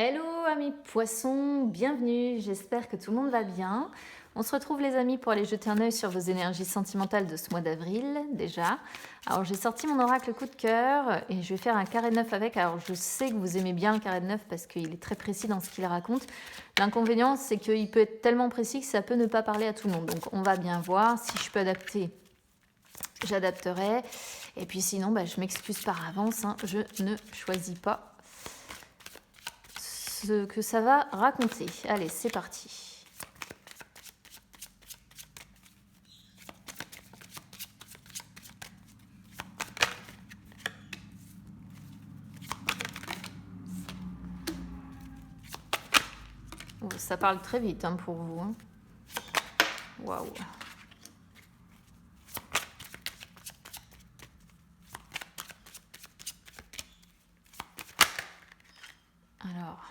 Hello amis poissons, bienvenue, j'espère que tout le monde va bien. On se retrouve les amis pour aller jeter un œil sur vos énergies sentimentales de ce mois d'avril déjà. Alors j'ai sorti mon oracle coup de cœur et je vais faire un carré de 9 avec. Alors je sais que vous aimez bien le carré de 9 parce qu'il est très précis dans ce qu'il raconte. L'inconvénient c'est qu'il peut être tellement précis que ça peut ne pas parler à tout le monde. Donc on va bien voir, si je peux adapter, j'adapterai. Et puis sinon je m'excuse par avance, je ne choisis pas ce que ça va raconter. Allez, c'est parti. Oh, ça parle très vite pour vous. Waouh. Alors.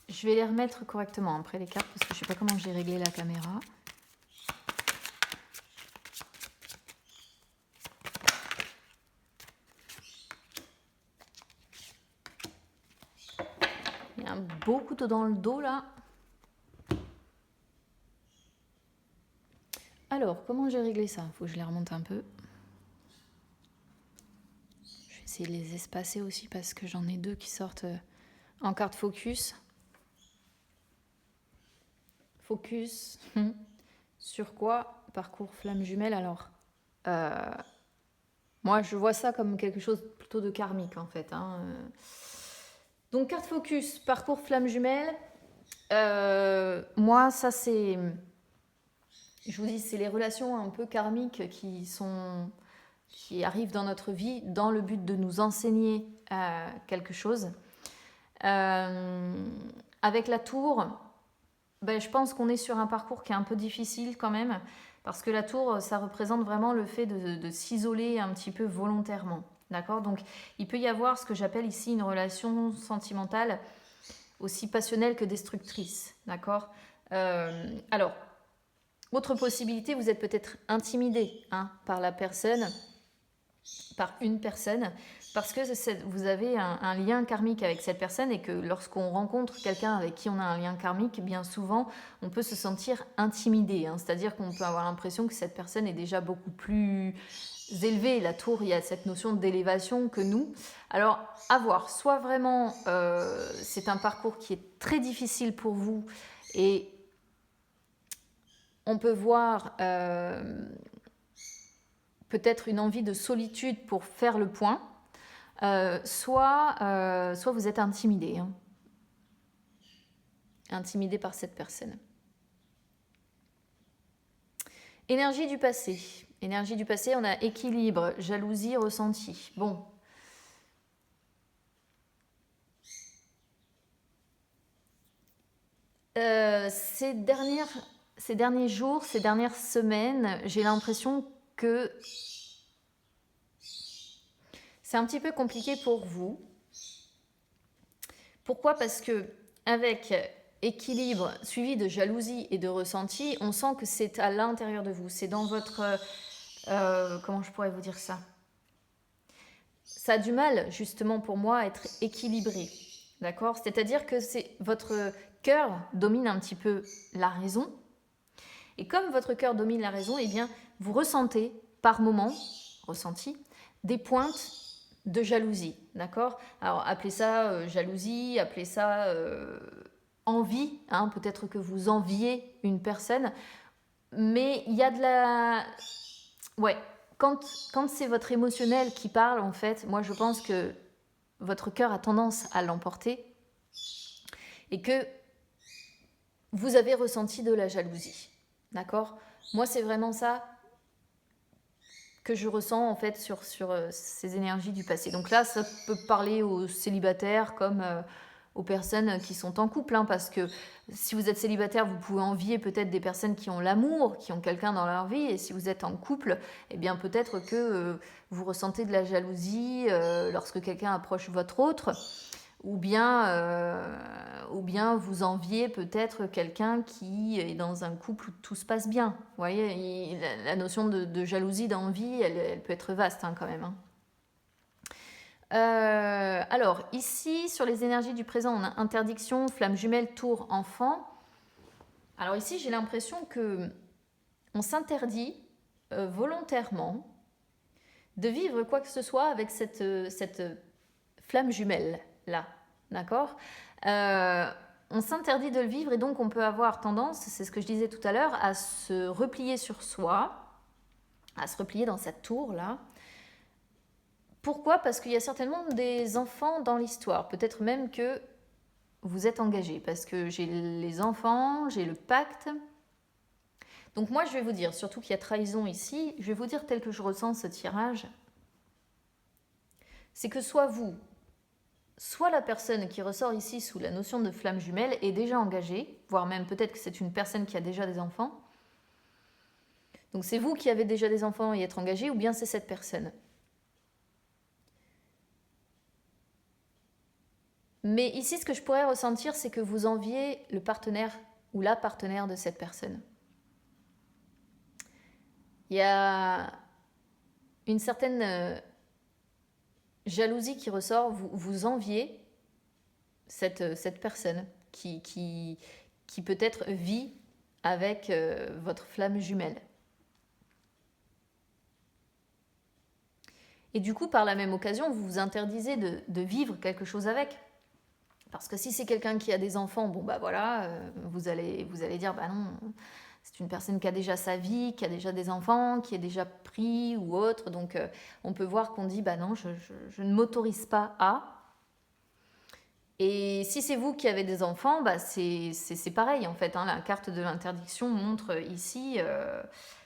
Je vais les remettre correctement après les cartes parce que je ne sais pas comment j'ai réglé la caméra. Il y a un beau couteau dans le dos là. Alors, comment j'ai réglé ça? Il faut que je les remonte un peu. Je vais essayer de les espacer aussi parce que j'en ai deux qui sortent en carte focus. Focus sur quoi? Parcours flamme jumelle. Alors, moi je vois ça comme quelque chose plutôt de karmique en fait. Donc carte focus, parcours flamme jumelle. Moi ça c'est, je vous dis, c'est les relations un peu karmiques qui arrivent dans notre vie dans le but de nous enseigner quelque chose. Avec la tour, je pense qu'on est sur un parcours qui est un peu difficile quand même, parce que la tour, ça représente vraiment le fait de s'isoler un petit peu volontairement. D'accord? Donc, il peut y avoir ce que j'appelle ici une relation sentimentale aussi passionnelle que destructrice. D'accord? Alors, autre possibilité, vous êtes peut-être intimidé par la personne, par une personne, parce que vous avez un lien karmique avec cette personne et que lorsqu'on rencontre quelqu'un avec qui on a un lien karmique, bien souvent, on peut se sentir intimidé. C'est-à-dire qu'on peut avoir l'impression que cette personne est déjà beaucoup plus élevée. La tour, il y a cette notion d'élévation que nous. Alors, à voir. Soit vraiment, c'est un parcours qui est très difficile pour vous et on peut voir peut-être une envie de solitude pour faire le point. Soit vous êtes intimidé. Intimidé par cette personne. Énergie du passé. Énergie du passé, on a équilibre, jalousie, ressenti. Bon. Ces derniers jours, ces dernières semaines, j'ai l'impression que c'est un petit peu compliqué pour vous. Pourquoi? Parce que avec équilibre suivi de jalousie et de ressenti, on sent que c'est à l'intérieur de vous. C'est dans votre... comment je pourrais vous dire ça? Ça a du mal, justement, pour moi, à être équilibré. D'accord? C'est-à-dire que votre cœur domine un petit peu la raison. Et comme votre cœur domine la raison, eh bien, vous ressentez par moment, des pointes de jalousie. D'accord? Alors, appelez ça jalousie, appelez ça envie. Peut-être que vous enviez une personne. Mais il y a de la... Ouais, quand c'est votre émotionnel qui parle, en fait, moi je pense que votre cœur a tendance à l'emporter et que vous avez ressenti de la jalousie. D'accord? Moi, c'est vraiment ça que je ressens en fait sur ces énergies du passé. Donc là, ça peut parler aux célibataires comme aux personnes qui sont en couple, hein, parce que si vous êtes célibataire, vous pouvez envier peut-être des personnes qui ont l'amour, qui ont quelqu'un dans leur vie, et si vous êtes en couple, eh bien peut-être que vous ressentez de la jalousie lorsque quelqu'un approche votre autre, ou bien vous enviez peut-être quelqu'un qui est dans un couple où tout se passe bien. Vous voyez, la notion de jalousie, d'envie, elle peut être vaste hein, quand même. Hein. Alors, ici, sur les énergies du présent, on a interdiction, flamme jumelle, tour, enfant. Alors ici, j'ai l'impression que on s'interdit volontairement de vivre quoi que ce soit avec cette flamme jumelle-là. D'accord on s'interdit de le vivre et donc on peut avoir tendance, c'est ce que je disais tout à l'heure, à se replier sur soi, à se replier dans cette tour-là. Pourquoi ? Parce qu'il y a certainement des enfants dans l'histoire. Peut-être même que vous êtes engagé. Parce que j'ai les enfants, j'ai le pacte. Donc moi, je vais vous dire, surtout qu'il y a trahison ici, je vais vous dire tel que je ressens ce tirage. C'est que soit vous, soit la personne qui ressort ici sous la notion de flamme jumelle est déjà engagée, voire même peut-être que c'est une personne qui a déjà des enfants. Donc c'est vous qui avez déjà des enfants et être engagé, ou bien c'est cette personne. Mais ici, ce que je pourrais ressentir, c'est que vous enviez le partenaire ou la partenaire de cette personne. Il y a une certaine jalousie qui ressort, vous enviez cette personne qui peut-être vit avec votre flamme jumelle. Et du coup, par la même occasion, vous vous interdisez de vivre quelque chose avec. Parce que si c'est quelqu'un qui a des enfants, bon bah voilà, vous allez dire bah non, c'est une personne qui a déjà sa vie, qui a déjà des enfants, qui est déjà pris ou autre. Donc on peut voir qu'on dit bah non, je ne m'autorise pas à. Et si c'est vous qui avez des enfants, bah c'est pareil en fait. Hein, la carte de l'interdiction montre ici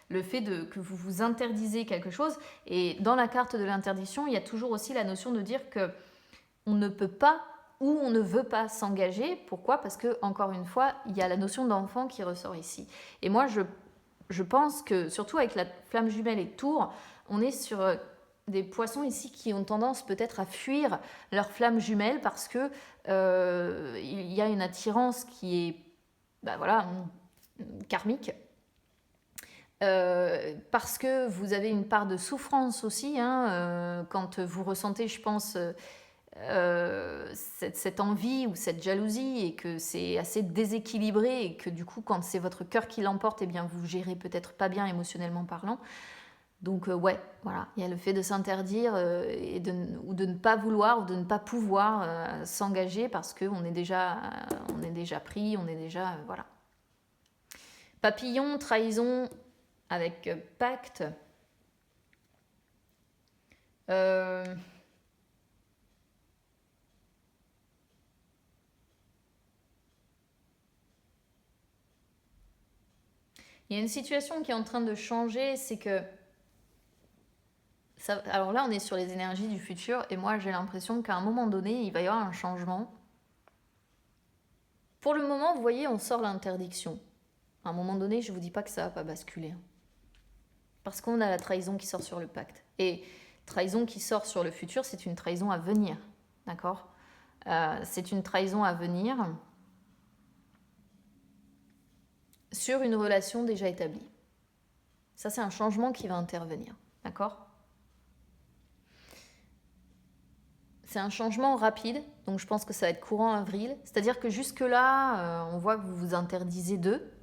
le fait que vous vous interdisez quelque chose. Et dans la carte de l'interdiction, il y a toujours aussi la notion de dire que on ne peut pas ou on ne veut pas s'engager. Pourquoi ? Parce que, encore une fois, il y a la notion d'enfant qui ressort ici. Et moi, je pense que, surtout avec la flamme jumelle et tour, on est sur des poissons ici qui ont tendance peut-être à fuir leur flamme jumelle parce que il y a une attirance qui est, bah voilà, karmique. Parce que vous avez une part de souffrance aussi, hein, quand vous ressentez, je pense... cette envie ou cette jalousie et que c'est assez déséquilibré et que du coup quand c'est votre cœur qui l'emporte, eh bien vous gérez peut-être pas bien émotionnellement parlant. Donc ouais, voilà, il y a le fait de s'interdire ou de ne pas vouloir ou de ne pas pouvoir s'engager parce qu'on est déjà pris, on est déjà voilà. Papillon, trahison avec pacte. Il y a une situation qui est en train de changer, c'est que... alors là, on est sur les énergies du futur, et moi, j'ai l'impression qu'à un moment donné, il va y avoir un changement. Pour le moment, vous voyez, on sort l'interdiction. À un moment donné, je ne vous dis pas que ça ne va pas basculer. Parce qu'on a la trahison qui sort sur le pacte. Et trahison qui sort sur le futur, c'est une trahison à venir. D'accord ? C'est une trahison à venir... sur une relation déjà établie. Ça, c'est un changement qui va intervenir. D'accord ? C'est un changement rapide, donc je pense que ça va être courant avril. C'est-à-dire que jusque-là, on voit que vous vous interdisez d'eux.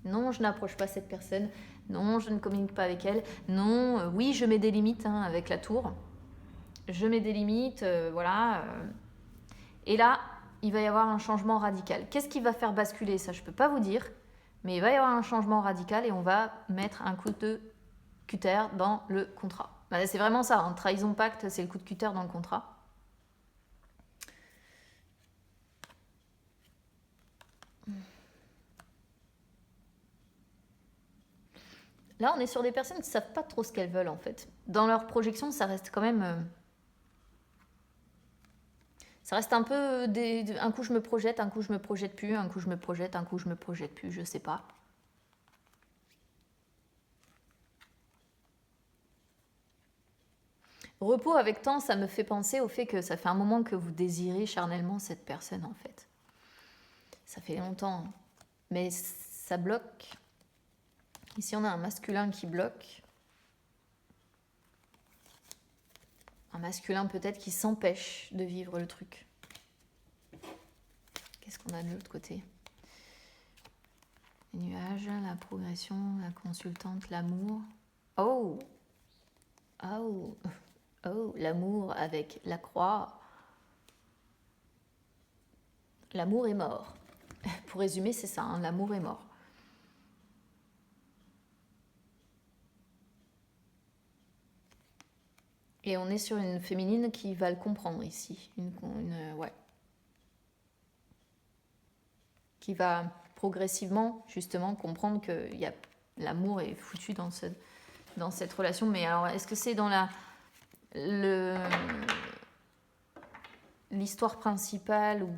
Non, je n'approche pas cette personne. Non, je ne communique pas avec elle. Non, oui, je mets des limites hein, avec la tour. Je mets des limites, voilà. Et là, il va y avoir un changement radical. Qu'est-ce qui va faire basculer ? Ça, je ne peux pas vous dire. Mais il va y avoir un changement radical et on va mettre un coup de cutter dans le contrat. Bah, c'est vraiment ça, hein. Trahison pacte, c'est le coup de cutter dans le contrat. Là, on est sur des personnes qui ne savent pas trop ce qu'elles veulent en fait. Dans leur projection, ça reste quand même... Ça reste un peu un coup je me projette, un coup je me projette plus, un coup je me projette, un coup je me projette plus, je sais pas. Repos avec temps, ça me fait penser au fait que ça fait un moment que vous désirez charnellement cette personne en fait. Ça fait longtemps, mais ça bloque. Ici on a un masculin qui bloque. Un masculin peut-être qui s'empêche de vivre le truc. Qu'est-ce qu'on a de l'autre côté? Les nuages, la progression, la consultante, l'amour. Oh! Oh! Oh, l'amour avec la croix. L'amour est mort. Pour résumer, c'est ça, hein, l'amour est mort. Et on est sur une féminine qui va le comprendre ici. Ouais. Qui va progressivement, justement, comprendre que l'amour est foutu dans cette relation. Mais alors, est-ce que c'est dans l'histoire principale ou...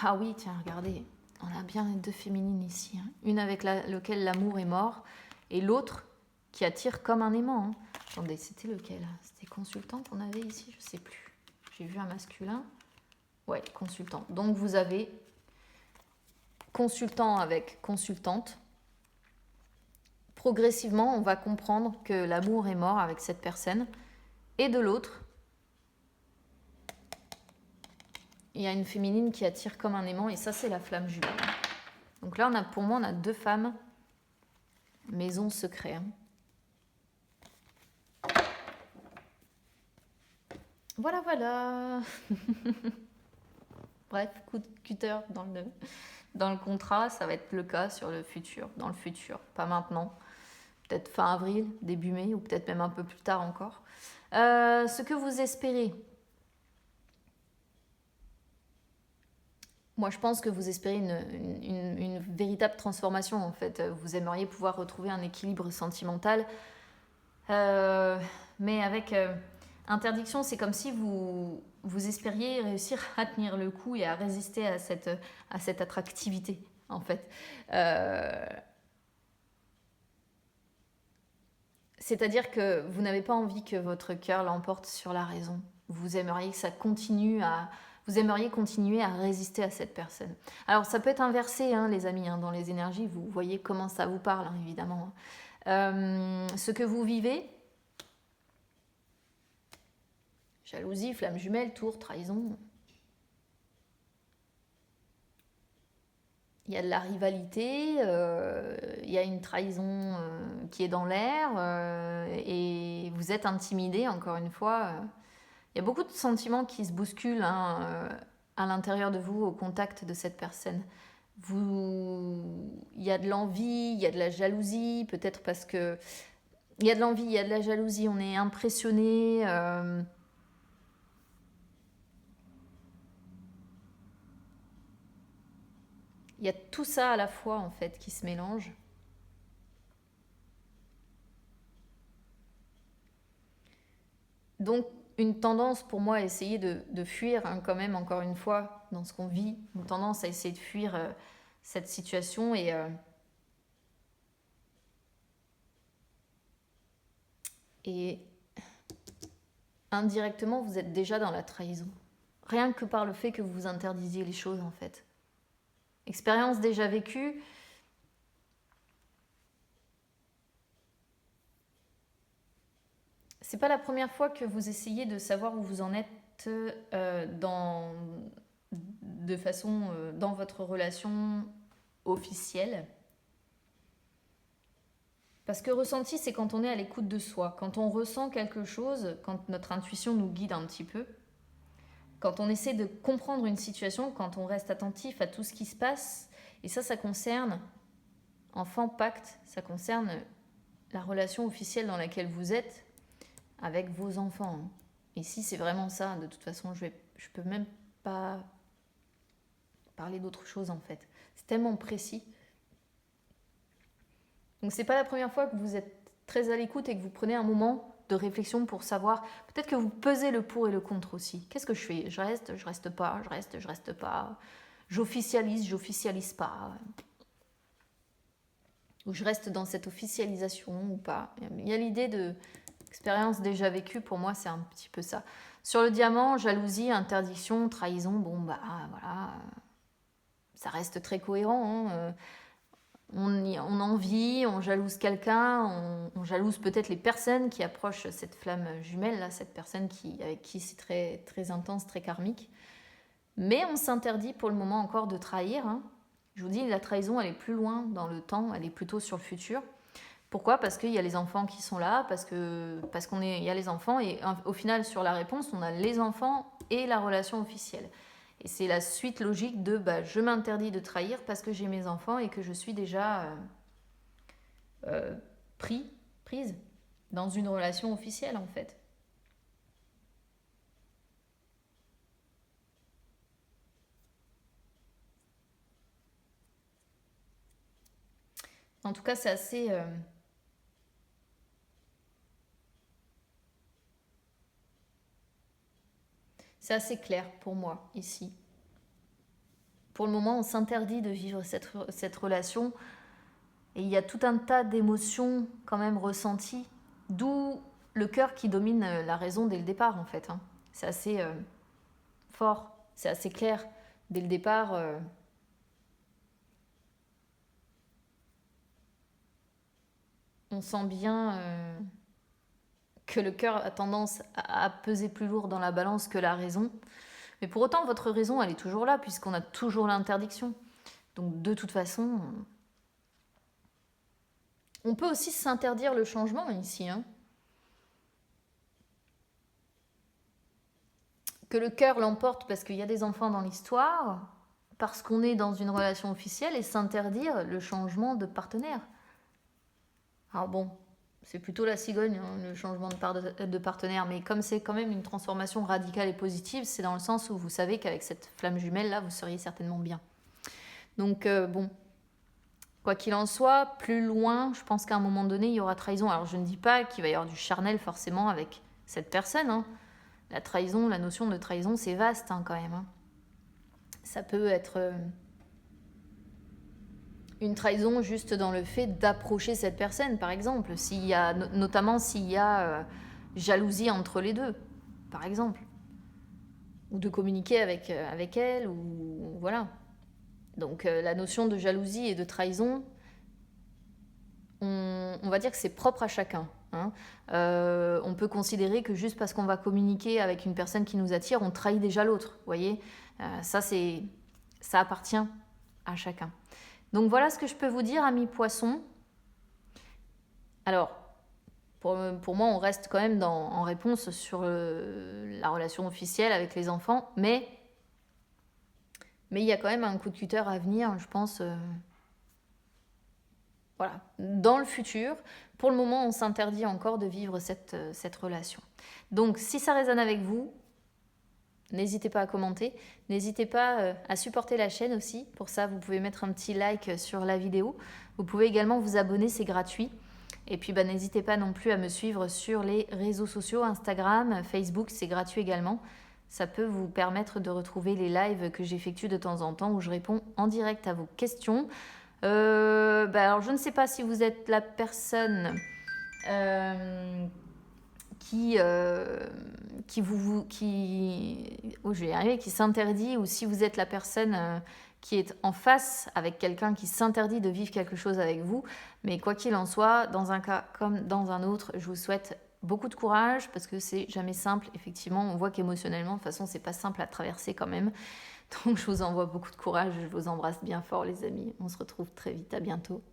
Ah oui, tiens, regardez. On a bien les deux féminines ici. Hein. Une avec laquelle l'amour est mort et l'autre qui attire comme un aimant. Hein. Attendez, c'était lequel? C'était consultant qu'on avait ici? Je sais plus. J'ai vu un masculin. Ouais, consultant. Donc vous avez consultant avec consultante. Progressivement, on va comprendre que l'amour est mort avec cette personne. Et de l'autre, il y a une féminine qui attire comme un aimant. Et ça, c'est la flamme jumelle. Donc là, pour moi, on a deux femmes. Maison secret. Hein. Voilà, voilà. Bref, coup de cutter dans le contrat, ça va être le cas sur le futur, dans le futur, pas maintenant. Peut-être fin avril, début mai, ou peut-être même un peu plus tard encore. Ce que vous espérez. Moi, je pense que vous espérez une véritable transformation, en fait. Vous aimeriez pouvoir retrouver un équilibre sentimental. Mais avec... interdiction, c'est comme si vous espériez réussir à tenir le coup et à résister à cette attractivité, en fait. C'est-à-dire que vous n'avez pas envie que votre cœur l'emporte sur la raison. Vous aimeriez que ça continue vous aimeriez continuer à résister à cette personne. Alors, ça peut être inversé, hein, les amis, hein, dans les énergies. Vous voyez comment ça vous parle, hein, évidemment. Ce que vous vivez... Jalousie, flamme jumelle, tour, trahison. Il y a de la rivalité, il y a une trahison qui est dans l'air et vous êtes intimidé, encore une fois. Il y a beaucoup de sentiments qui se bousculent hein, à l'intérieur de vous au contact de cette personne. Il y a de l'envie, il y a de la jalousie, peut-être parce que... Il y a de l'envie, il y a de la jalousie, on est impressionné... Il y a tout ça à la fois, en fait, qui se mélange. Donc, une tendance pour moi à essayer de fuir, hein, quand même, encore une fois, dans ce qu'on vit. Une tendance à essayer de fuir cette situation et indirectement, vous êtes déjà dans la trahison. Rien que par le fait que vous interdisiez les choses, en fait. Expérience déjà vécue. C'est pas la première fois que vous essayez de savoir où vous en êtes de façon dans votre relation officielle. Parce que ressenti, c'est quand on est à l'écoute de soi, quand on ressent quelque chose, quand notre intuition nous guide un petit peu, quand on essaie de comprendre une situation, quand on reste attentif à tout ce qui se passe. Et ça concerne enfant, pacte, ça concerne la relation officielle dans laquelle vous êtes avec vos enfants. Ici, c'est vraiment ça. De toute façon, je peux même pas parler d'autre chose, en fait. C'est tellement précis. Donc, c'est pas la première fois que vous êtes très à l'écoute et que vous prenez un moment de réflexion pour savoir, peut-être que vous pesez le pour et le contre aussi. Qu'est-ce que je fais? Je reste pas, je reste pas, j'officialise pas, ou je reste dans cette officialisation ou pas. Il y a l'idée de expérience déjà vécue, pour moi c'est un petit peu ça. Sur le diamant, jalousie, interdiction, trahison, bon bah voilà, ça reste très cohérent, hein. On envie, on jalouse quelqu'un, on jalouse peut-être les personnes qui approchent cette flamme jumelle, là, cette personne avec qui c'est très, très intense, très karmique. Mais on s'interdit pour le moment encore de trahir, hein. Je vous dis, la trahison, elle est plus loin dans le temps, elle est plutôt sur le futur. Pourquoi? Parce qu'il y a les enfants qui sont là, parce qu'il y a les enfants, et au final, sur la réponse, on a les enfants et la relation officielle. Et c'est la suite logique de je m'interdis de trahir parce que j'ai mes enfants et que je suis déjà prise dans une relation officielle en fait. En tout cas, c'est assez clair pour moi ici. Pour le moment, on s'interdit de vivre cette relation et il y a tout un tas d'émotions quand même ressenties, d'où le cœur qui domine la raison dès le départ en fait, hein. C'est assez fort, c'est assez clair dès le départ. On sent bien que le cœur a tendance à peser plus lourd dans la balance que la raison. Mais pour autant, votre raison, elle est toujours là, puisqu'on a toujours l'interdiction. Donc de toute façon, on peut aussi s'interdire le changement ici, hein. Que le cœur l'emporte parce qu'il y a des enfants dans l'histoire, parce qu'on est dans une relation officielle, et s'interdire le changement de partenaire. Alors bon, c'est plutôt la cigogne, hein, le changement de partenaire, mais comme c'est quand même une transformation radicale et positive, c'est dans le sens où vous savez qu'avec cette flamme jumelle-là, vous seriez certainement bien. Donc bon, quoi qu'il en soit, plus loin, je pense qu'à un moment donné, il y aura trahison. Alors je ne dis pas qu'il va y avoir du charnel forcément avec cette personne, hein. La trahison, la notion de trahison, c'est vaste hein, quand même, hein. Ça peut être une trahison juste dans le fait d'approcher cette personne, par exemple, notamment s'il y a jalousie entre les deux, par exemple, ou de communiquer avec elle, ou voilà. Donc la notion de jalousie et de trahison, on va dire que c'est propre à chacun, hein. On peut considérer que juste parce qu'on va communiquer avec une personne qui nous attire, on trahit déjà l'autre, vous voyez. Ça appartient à chacun. Donc voilà ce que je peux vous dire, amis poissons. Alors, pour moi, on reste quand même en réponse sur la relation officielle avec les enfants, mais il y a quand même un coup de cutter à venir, je pense, voilà, dans le futur. Pour le moment, on s'interdit encore de vivre cette relation. Donc, si ça résonne avec vous, n'hésitez pas à commenter, n'hésitez pas à supporter la chaîne aussi. Pour ça, vous pouvez mettre un petit like sur la vidéo. Vous pouvez également vous abonner, c'est gratuit. Et puis, n'hésitez pas non plus à me suivre sur les réseaux sociaux, Instagram, Facebook, c'est gratuit également. Ça peut vous permettre de retrouver les lives que j'effectue de temps en temps où je réponds en direct à vos questions. Alors, je ne sais pas si vous êtes la personne qui s'interdit, ou si vous êtes la personne qui est en face avec quelqu'un qui s'interdit de vivre quelque chose avec vous. Mais quoi qu'il en soit, dans un cas comme dans un autre, je vous souhaite beaucoup de courage parce que c'est jamais simple. Effectivement, on voit qu'émotionnellement, de toute façon, c'est pas simple à traverser quand même. Donc, je vous envoie beaucoup de courage. Je vous embrasse bien fort, les amis. On se retrouve très vite. À bientôt.